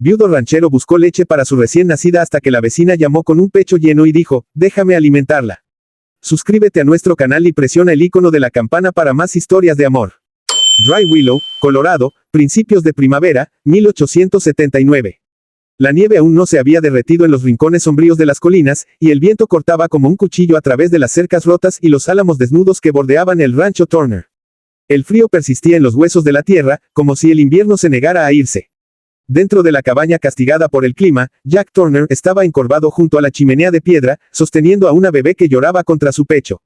Viudo ranchero buscó leche para su recién nacida hasta que la vecina llamó con un pecho lleno y dijo, déjame alimentarla. Suscríbete a nuestro canal y presiona el icono de la campana para más historias de amor. Dry Willow, Colorado, principios de primavera, 1879. La nieve aún no se había derretido en los rincones sombríos de las colinas, y el viento cortaba como un cuchillo a través de las cercas rotas y los álamos desnudos que bordeaban el rancho Turner. El frío persistía en los huesos de la tierra, como si el invierno se negara a irse. Dentro de la cabaña castigada por el clima, Jack Turner estaba encorvado junto a la chimenea de piedra, sosteniendo a una bebé que lloraba contra su pecho.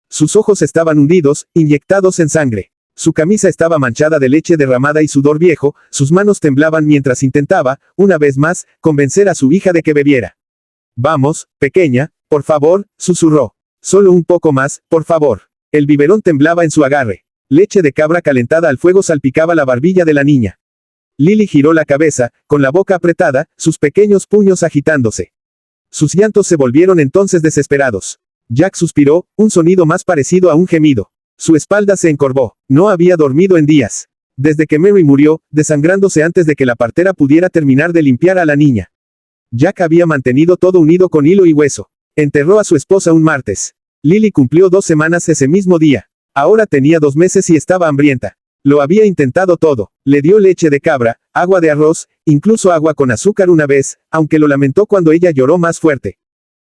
Sus ojos estaban hundidos, inyectados en sangre. Su camisa estaba manchada de leche derramada y sudor viejo, sus manos temblaban mientras intentaba, una vez más, convencer a su hija de que bebiera. Vamos, pequeña, por favor, susurró. Solo un poco más, por favor. El biberón temblaba en su agarre. Leche de cabra calentada al fuego salpicaba la barbilla de la niña. Lily giró la cabeza, con la boca apretada, sus pequeños puños agitándose. Sus llantos se volvieron entonces desesperados. Jack suspiró, un sonido más parecido a un gemido. Su espalda se encorvó. No había dormido en días. Desde que Mary murió, desangrándose antes de que la partera pudiera terminar de limpiar a la niña. Jack había mantenido todo unido con hilo y hueso. Enterró a su esposa un martes. Lily cumplió 2 semanas ese mismo día. Ahora tenía 2 meses y estaba hambrienta. Lo había intentado todo. Le dio leche de cabra, agua de arroz, incluso agua con azúcar una vez, aunque lo lamentó cuando ella lloró más fuerte.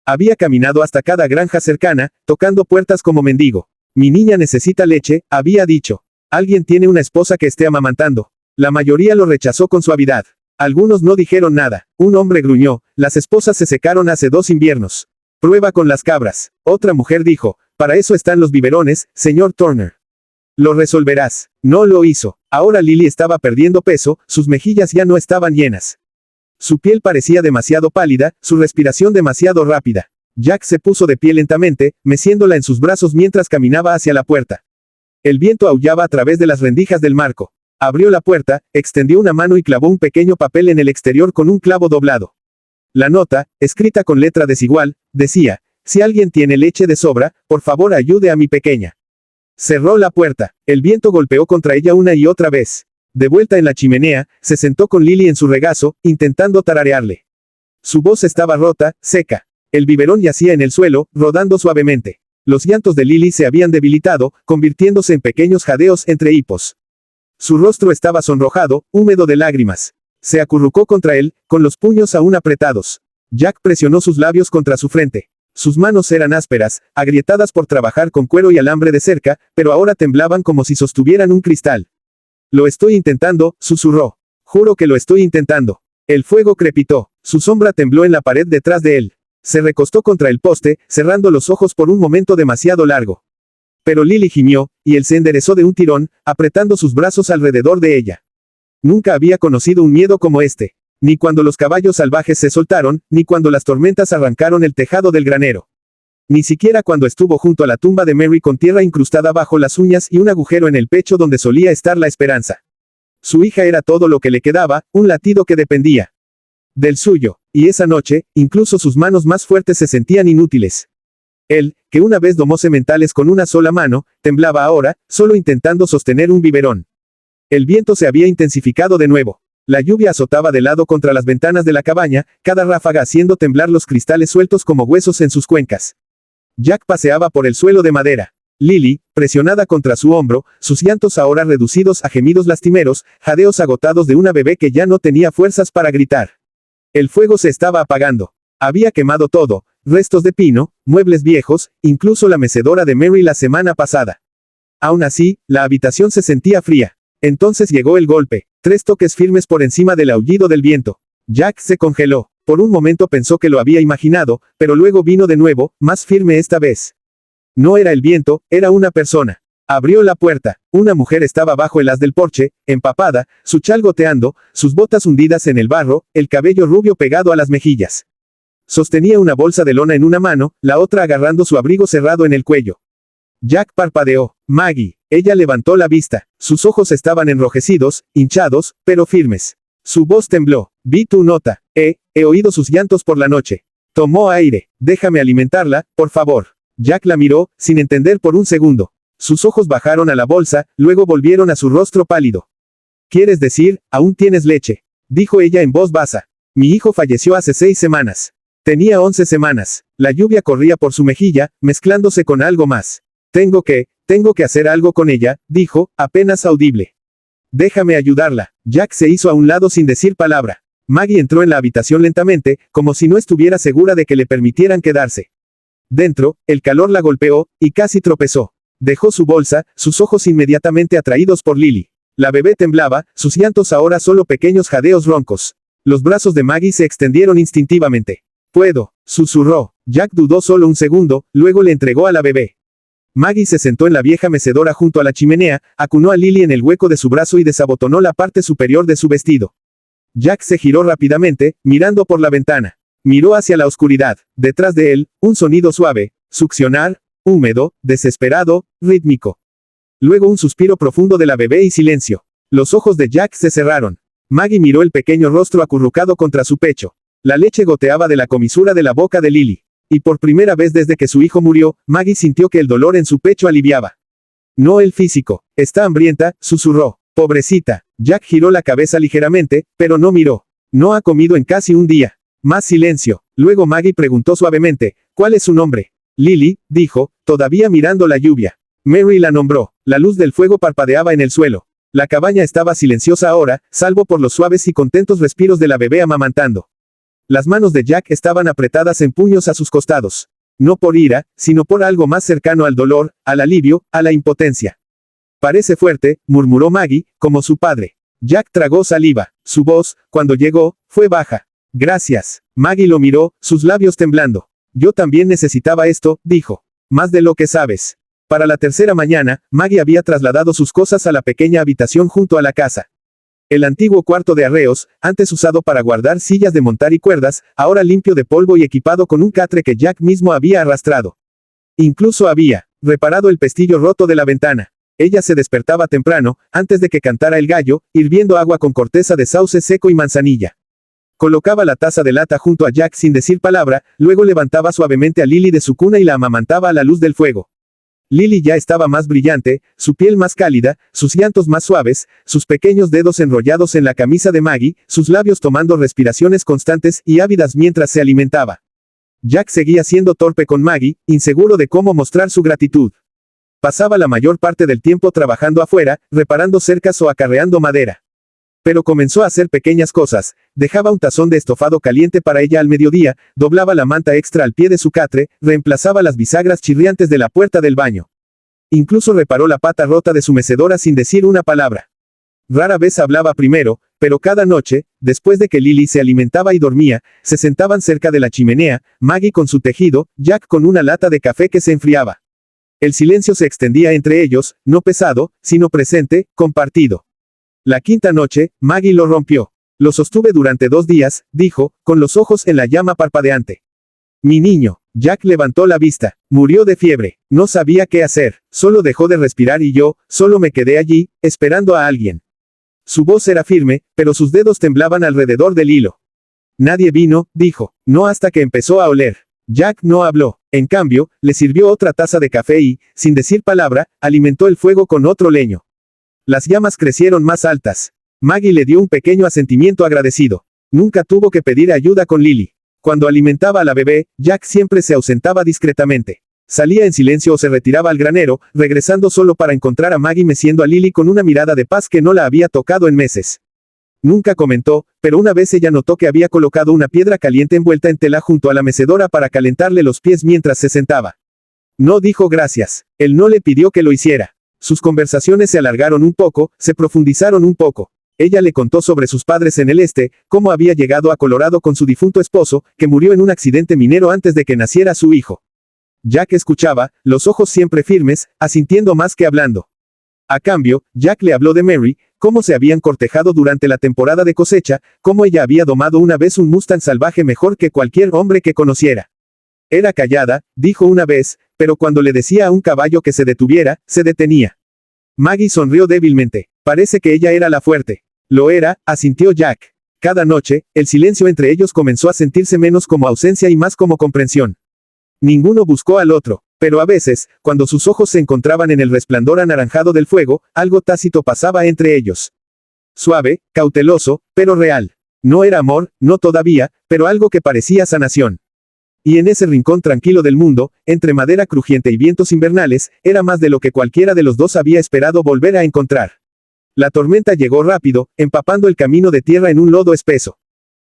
Había caminado hasta cada granja cercana, tocando puertas como mendigo. Mi niña necesita leche, había dicho. Alguien tiene una esposa que esté amamantando. La mayoría lo rechazó con suavidad. Algunos no dijeron nada. Un hombre gruñó, las esposas se secaron hace 2 inviernos. Prueba con las cabras. Otra mujer dijo, para eso están los biberones, señor Turner. Lo resolverás. No lo hizo. Ahora Lily estaba perdiendo peso, sus mejillas ya no estaban llenas. Su piel parecía demasiado pálida, su respiración demasiado rápida. Jack se puso de pie lentamente, meciéndola en sus brazos mientras caminaba hacia la puerta. El viento aullaba a través de las rendijas del marco. Abrió la puerta, extendió una mano y clavó un pequeño papel en el exterior con un clavo doblado. La nota, escrita con letra desigual, decía, si alguien tiene leche de sobra, por favor ayude a mi pequeña. Cerró la puerta. El viento golpeó contra ella una y otra vez. De vuelta en la chimenea, se sentó con Lily en su regazo, intentando tararearle. Su voz estaba rota, seca. El biberón yacía en el suelo, rodando suavemente. Los llantos de Lily se habían debilitado, convirtiéndose en pequeños jadeos entre hipos. Su rostro estaba sonrojado, húmedo de lágrimas. Se acurrucó contra él, con los puños aún apretados. Jack presionó sus labios contra su frente. Sus manos eran ásperas, agrietadas por trabajar con cuero y alambre de cerca, pero ahora temblaban como si sostuvieran un cristal. Lo estoy intentando, susurró. Juro que lo estoy intentando. El fuego crepitó. Su sombra tembló en la pared detrás de él. Se recostó contra el poste, cerrando los ojos por un momento demasiado largo. Pero Lily gimió, y él se enderezó de un tirón, apretando sus brazos alrededor de ella. Nunca había conocido un miedo como este. Ni cuando los caballos salvajes se soltaron, ni cuando las tormentas arrancaron el tejado del granero. Ni siquiera cuando estuvo junto a la tumba de Mary con tierra incrustada bajo las uñas y un agujero en el pecho donde solía estar la esperanza. Su hija era todo lo que le quedaba, un latido que dependía del suyo, y esa noche, incluso sus manos más fuertes se sentían inútiles. Él, que una vez domó sementales con una sola mano, temblaba ahora, solo intentando sostener un biberón. El viento se había intensificado de nuevo. La lluvia azotaba de lado contra las ventanas de la cabaña, cada ráfaga haciendo temblar los cristales sueltos como huesos en sus cuencas. Jack paseaba por el suelo de madera. Lily, presionada contra su hombro, sus llantos ahora reducidos a gemidos lastimeros, jadeos agotados de una bebé que ya no tenía fuerzas para gritar. El fuego se estaba apagando. Había quemado todo, restos de pino, muebles viejos, incluso la mecedora de Mary la semana pasada. Aún así, la habitación se sentía fría. Entonces llegó el golpe, 3 toques firmes por encima del aullido del viento. Jack se congeló. Por un momento pensó que lo había imaginado, pero luego vino de nuevo, más firme esta vez. No era el viento, era una persona. Abrió la puerta. Una mujer estaba bajo el haz del porche, empapada, su chal goteando, sus botas hundidas en el barro, el cabello rubio pegado a las mejillas. Sostenía una bolsa de lona en una mano, la otra agarrando su abrigo cerrado en el cuello. Jack parpadeó. Maggie. Ella levantó la vista. Sus ojos estaban enrojecidos, hinchados, pero firmes. Su voz tembló. Vi tu nota. He oído sus llantos por la noche. Tomó aire. Déjame alimentarla, por favor. Jack la miró, sin entender por un segundo. Sus ojos bajaron a la bolsa, luego volvieron a su rostro pálido. ¿Quieres decir, aún tienes leche? dijo ella en voz basa. Mi hijo falleció hace 6 semanas. Tenía 11 semanas. La lluvia corría por su mejilla, mezclándose con algo más. Tengo que hacer algo con ella, dijo, apenas audible. Déjame ayudarla. Jack se hizo a un lado sin decir palabra. Maggie entró en la habitación lentamente, como si no estuviera segura de que le permitieran quedarse. Dentro, el calor la golpeó, y casi tropezó. Dejó su bolsa, sus ojos inmediatamente atraídos por Lily. La bebé temblaba, sus llantos ahora solo pequeños jadeos roncos. Los brazos de Maggie se extendieron instintivamente. Puedo, susurró. Jack dudó solo un segundo, luego le entregó a la bebé. Maggie se sentó en la vieja mecedora junto a la chimenea, acunó a Lily en el hueco de su brazo y desabotonó la parte superior de su vestido. Jack se giró rápidamente, mirando por la ventana. Miró hacia la oscuridad. Detrás de él, un sonido suave, succionar, húmedo, desesperado, rítmico. Luego un suspiro profundo de la bebé y silencio. Los ojos de Jack se cerraron. Maggie miró el pequeño rostro acurrucado contra su pecho. La leche goteaba de la comisura de la boca de Lily. Y por primera vez desde que su hijo murió, Maggie sintió que el dolor en su pecho aliviaba. No el físico. Está hambrienta, susurró. Pobrecita. Jack giró la cabeza ligeramente, pero no miró. No ha comido en casi un día. Más silencio. Luego Maggie preguntó suavemente, ¿cuál es su nombre? Lily, dijo, todavía mirando la lluvia. Mary la nombró. La luz del fuego parpadeaba en el suelo. La cabaña estaba silenciosa ahora, salvo por los suaves y contentos respiros de la bebé amamantando. Las manos de Jack estaban apretadas en puños a sus costados. No por ira, sino por algo más cercano al dolor, al alivio, a la impotencia. Parece fuerte, murmuró Maggie, como su padre. Jack tragó saliva. Su voz, cuando llegó, fue baja. Gracias. Maggie lo miró, sus labios temblando. Yo también necesitaba esto, dijo. Más de lo que sabes. Para la tercera mañana, Maggie había trasladado sus cosas a la pequeña habitación junto a la casa. El antiguo cuarto de arreos, antes usado para guardar sillas de montar y cuerdas, ahora limpio de polvo y equipado con un catre que Jack mismo había arrastrado. Incluso había reparado el pestillo roto de la ventana. Ella se despertaba temprano, antes de que cantara el gallo, hirviendo agua con corteza de sauce seco y manzanilla. Colocaba la taza de lata junto a Jack sin decir palabra, luego levantaba suavemente a Lily de su cuna y la amamantaba a la luz del fuego. Lily ya estaba más brillante, su piel más cálida, sus llantos más suaves, sus pequeños dedos enrollados en la camisa de Maggie, sus labios tomando respiraciones constantes y ávidas mientras se alimentaba. Jack seguía siendo torpe con Maggie, inseguro de cómo mostrar su gratitud. Pasaba la mayor parte del tiempo trabajando afuera, reparando cercas o acarreando madera. Pero comenzó a hacer pequeñas cosas, dejaba un tazón de estofado caliente para ella al mediodía, doblaba la manta extra al pie de su catre, reemplazaba las bisagras chirriantes de la puerta del baño. Incluso reparó la pata rota de su mecedora sin decir una palabra. Rara vez hablaba primero, pero cada noche, después de que Lily se alimentaba y dormía, se sentaban cerca de la chimenea, Maggie con su tejido, Jack con una lata de café que se enfriaba. El silencio se extendía entre ellos, no pesado, sino presente, compartido. La quinta noche, Maggie lo rompió. Lo sostuve durante 2 días, dijo, con los ojos en la llama parpadeante. Mi niño. Jack levantó la vista. Murió de fiebre. No sabía qué hacer. Solo dejó de respirar y yo, solo me quedé allí, esperando a alguien. Su voz era firme, pero sus dedos temblaban alrededor del hilo. Nadie vino, dijo. No hasta que empezó a oler. Jack no habló. En cambio, le sirvió otra taza de café y, sin decir palabra, alimentó el fuego con otro leño. Las llamas crecieron más altas. Maggie le dio un pequeño asentimiento agradecido. Nunca tuvo que pedir ayuda con Lily. Cuando alimentaba a la bebé, Jack siempre se ausentaba discretamente. Salía en silencio o se retiraba al granero, regresando solo para encontrar a Maggie meciendo a Lily con una mirada de paz que no la había tocado en meses. Nunca comentó, pero una vez ella notó que había colocado una piedra caliente envuelta en tela junto a la mecedora para calentarle los pies mientras se sentaba. No dijo gracias. Él no le pidió que lo hiciera. Sus conversaciones se alargaron un poco, se profundizaron un poco. Ella le contó sobre sus padres en el este, cómo había llegado a Colorado con su difunto esposo, que murió en un accidente minero antes de que naciera su hijo. Jack escuchaba, los ojos siempre firmes, asintiendo más que hablando. A cambio, Jack le habló de Mary, cómo se habían cortejado durante la temporada de cosecha, cómo ella había domado una vez un Mustang salvaje mejor que cualquier hombre que conociera. Era callada, dijo una vez, pero cuando le decía a un caballo que se detuviera, se detenía. Maggie sonrió débilmente. Parece que ella era la fuerte. Lo era, asintió Jack. Cada noche, el silencio entre ellos comenzó a sentirse menos como ausencia y más como comprensión. Ninguno buscó al otro, pero a veces, cuando sus ojos se encontraban en el resplandor anaranjado del fuego, algo tácito pasaba entre ellos. Suave, cauteloso, pero real. No era amor, no todavía, pero algo que parecía sanación. Y en ese rincón tranquilo del mundo, entre madera crujiente y vientos invernales, era más de lo que cualquiera de los dos había esperado volver a encontrar. La tormenta llegó rápido, empapando el camino de tierra en un lodo espeso.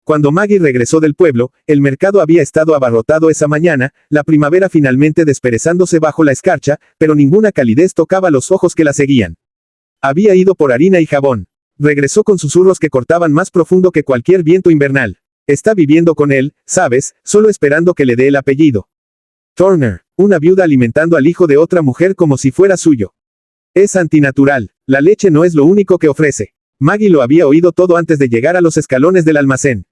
Cuando Maggie regresó del pueblo, el mercado había estado abarrotado esa mañana, la primavera finalmente desperezándose bajo la escarcha, pero ninguna calidez tocaba los ojos que la seguían. Había ido por harina y jabón. Regresó con susurros que cortaban más profundo que cualquier viento invernal. Está viviendo con él, ¿sabes?, solo esperando que le dé el apellido. Turner, una viuda alimentando al hijo de otra mujer como si fuera suyo. Es antinatural. La leche no es lo único que ofrece. Maggie lo había oído todo antes de llegar a los escalones del almacén.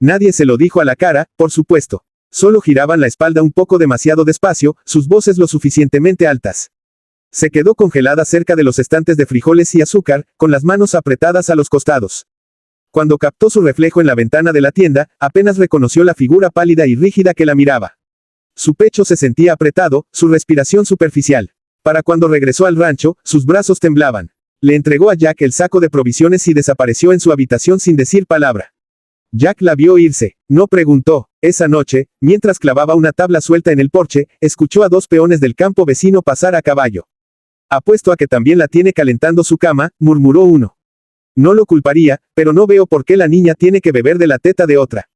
Nadie se lo dijo a la cara, por supuesto. Solo giraban la espalda un poco demasiado despacio, sus voces lo suficientemente altas. Se quedó congelada cerca de los estantes de frijoles y azúcar, con las manos apretadas a los costados. Cuando captó su reflejo en la ventana de la tienda, apenas reconoció la figura pálida y rígida que la miraba. Su pecho se sentía apretado, su respiración superficial. Para cuando regresó al rancho, sus brazos temblaban. Le entregó a Jack el saco de provisiones y desapareció en su habitación sin decir palabra. Jack la vio irse, no preguntó. Esa noche, mientras clavaba una tabla suelta en el porche, escuchó a 2 peones del campo vecino pasar a caballo. Apuesto a que también la tiene calentando su cama, murmuró uno. No lo culparía, pero no veo por qué la niña tiene que beber de la teta de otra.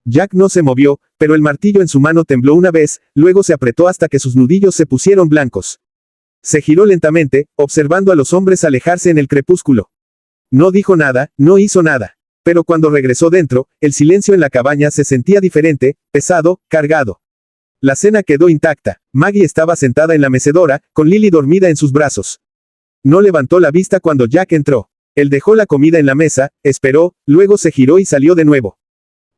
Jack no se movió, pero el martillo en su mano tembló una vez, luego se apretó hasta que sus nudillos se pusieron blancos. Se giró lentamente, observando a los hombres alejarse en el crepúsculo. No dijo nada, no hizo nada. Pero cuando regresó dentro, el silencio en la cabaña se sentía diferente, pesado, cargado. La cena quedó intacta. Maggie estaba sentada en la mecedora, con Lily dormida en sus brazos. No levantó la vista cuando Jack entró. Él dejó la comida en la mesa, esperó, luego se giró y salió de nuevo.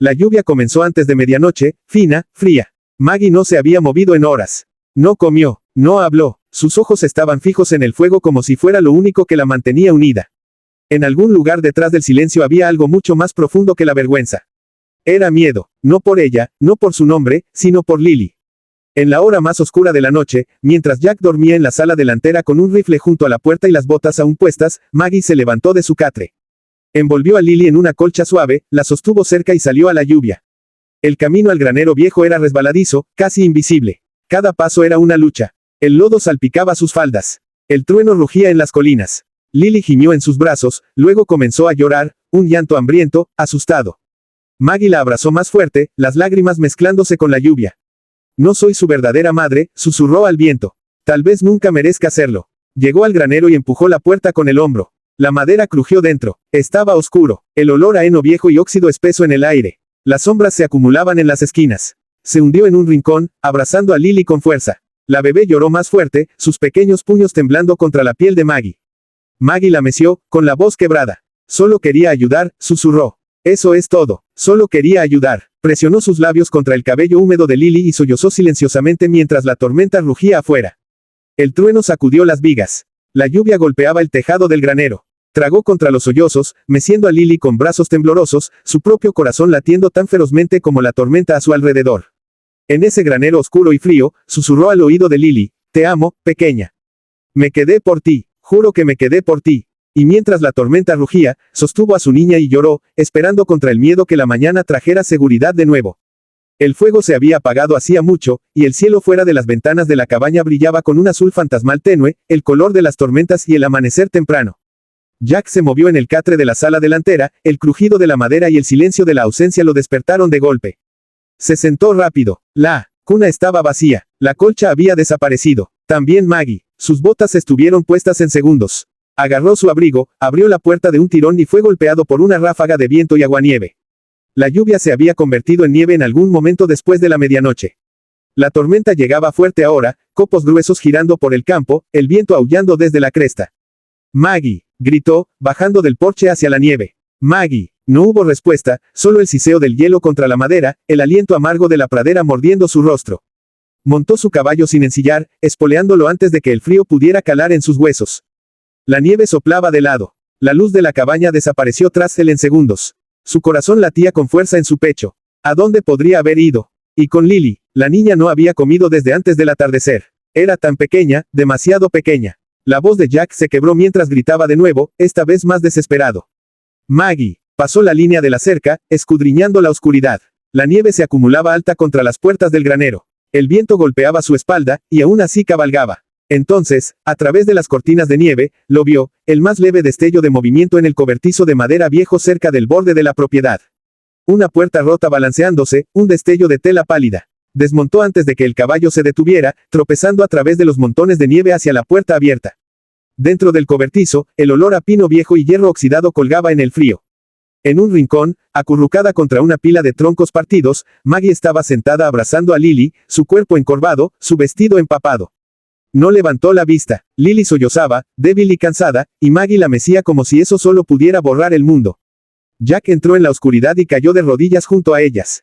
La lluvia comenzó antes de medianoche, fina, fría. Maggie no se había movido en horas. No comió, no habló, sus ojos estaban fijos en el fuego como si fuera lo único que la mantenía unida. En algún lugar detrás del silencio había algo mucho más profundo que la vergüenza. Era miedo, no por ella, no por su nombre, sino por Lily. En la hora más oscura de la noche, mientras Jack dormía en la sala delantera con un rifle junto a la puerta y las botas aún puestas, Maggie se levantó de su catre. Envolvió a Lily en una colcha suave, la sostuvo cerca y salió a la lluvia. El camino al granero viejo era resbaladizo, casi invisible. Cada paso era una lucha. El lodo salpicaba sus faldas. El trueno rugía en las colinas. Lily gimió en sus brazos, luego comenzó a llorar, un llanto hambriento, asustado. Maggie la abrazó más fuerte, las lágrimas mezclándose con la lluvia. No soy su verdadera madre, susurró al viento. Tal vez nunca merezca hacerlo. Llegó al granero y empujó la puerta con el hombro. La madera crujió dentro. Estaba oscuro. El olor a heno viejo y óxido espeso en el aire. Las sombras se acumulaban en las esquinas. Se hundió en un rincón, abrazando a Lily con fuerza. La bebé lloró más fuerte, sus pequeños puños temblando contra la piel de Maggie. Maggie la meció, con la voz quebrada. Solo quería ayudar, susurró. Eso es todo. Solo quería ayudar. Presionó sus labios contra el cabello húmedo de Lily y sollozó silenciosamente mientras la tormenta rugía afuera. El trueno sacudió las vigas. La lluvia golpeaba el tejado del granero. Tragó contra los sollozos, meciendo a Lily con brazos temblorosos, su propio corazón latiendo tan ferozmente como la tormenta a su alrededor. En ese granero oscuro y frío, susurró al oído de Lily, te amo, pequeña. Me quedé por ti, juro que me quedé por ti. Y mientras la tormenta rugía, sostuvo a su niña y lloró, esperando contra el miedo que la mañana trajera seguridad de nuevo. El fuego se había apagado hacía mucho, y el cielo fuera de las ventanas de la cabaña brillaba con un azul fantasmal tenue, el color de las tormentas y el amanecer temprano. Jack se movió en el catre de la sala delantera, el crujido de la madera y el silencio de la ausencia lo despertaron de golpe. Se sentó rápido. La cuna estaba vacía. La colcha había desaparecido. También Maggie. Sus botas estuvieron puestas en segundos. Agarró su abrigo, abrió la puerta de un tirón y fue golpeado por una ráfaga de viento y aguanieve. La lluvia se había convertido en nieve en algún momento después de la medianoche. La tormenta llegaba fuerte ahora, copos gruesos girando por el campo, el viento aullando desde la cresta. Maggie, gritó, bajando del porche hacia la nieve. Maggie. No hubo respuesta, solo el siseo del hielo contra la madera, el aliento amargo de la pradera mordiendo su rostro. Montó su caballo sin ensillar, espoleándolo antes de que el frío pudiera calar en sus huesos. La nieve soplaba de lado. La luz de la cabaña desapareció tras él en segundos. Su corazón latía con fuerza en su pecho. ¿A dónde podría haber ido? Y con Lily, la niña no había comido desde antes del atardecer. Era tan pequeña, demasiado pequeña. La voz de Jack se quebró mientras gritaba de nuevo, esta vez más desesperado. Maggie. Pasó la línea de la cerca, escudriñando la oscuridad. La nieve se acumulaba alta contra las puertas del granero. El viento golpeaba su espalda, y aún así cabalgaba. Entonces, a través de las cortinas de nieve, lo vio, el más leve destello de movimiento en el cobertizo de madera viejo cerca del borde de la propiedad. Una puerta rota balanceándose, un destello de tela pálida. Desmontó antes de que el caballo se detuviera, tropezando a través de los montones de nieve hacia la puerta abierta. Dentro del cobertizo, el olor a pino viejo y hierro oxidado colgaba en el frío. En un rincón, acurrucada contra una pila de troncos partidos, Maggie estaba sentada abrazando a Lily, su cuerpo encorvado, su vestido empapado. No levantó la vista. Lily sollozaba, débil y cansada, y Maggie la mecía como si eso solo pudiera borrar el mundo. Jack entró en la oscuridad y cayó de rodillas junto a ellas.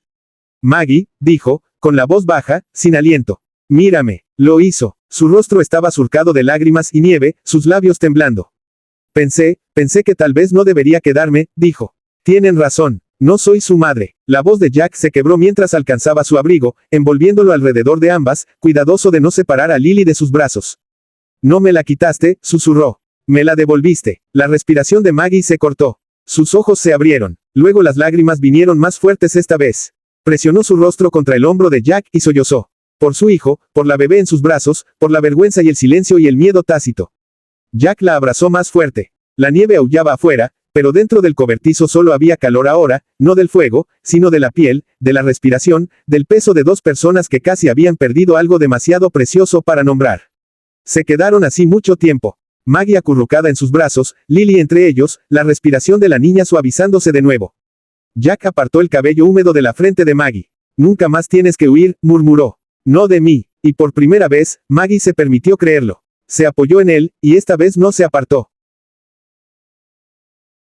Maggie, dijo, con la voz baja, sin aliento. Mírame. Lo hizo. Su rostro estaba surcado de lágrimas y nieve, sus labios temblando. Pensé que tal vez no debería quedarme, dijo. Tienen razón. No soy su madre. La voz de Jack se quebró mientras alcanzaba su abrigo, envolviéndolo alrededor de ambas, cuidadoso de no separar a Lily de sus brazos. No me la quitaste, susurró. Me la devolviste. La respiración de Maggie se cortó. Sus ojos se abrieron. Luego las lágrimas vinieron más fuertes esta vez. Presionó su rostro contra el hombro de Jack y sollozó. Por su hijo, por la bebé en sus brazos, por la vergüenza y el silencio y el miedo tácito. Jack la abrazó más fuerte. La nieve aullaba afuera, pero dentro del cobertizo solo había calor ahora, no del fuego, sino de la piel, de la respiración, del peso de dos personas que casi habían perdido algo demasiado precioso para nombrar. Se quedaron así mucho tiempo. Maggie acurrucada en sus brazos, Lily entre ellos, la respiración de la niña suavizándose de nuevo. Jack apartó el cabello húmedo de la frente de Maggie. Nunca más tienes que huir, murmuró. No de mí. Y por primera vez, Maggie se permitió creerlo. Se apoyó en él, y esta vez no se apartó.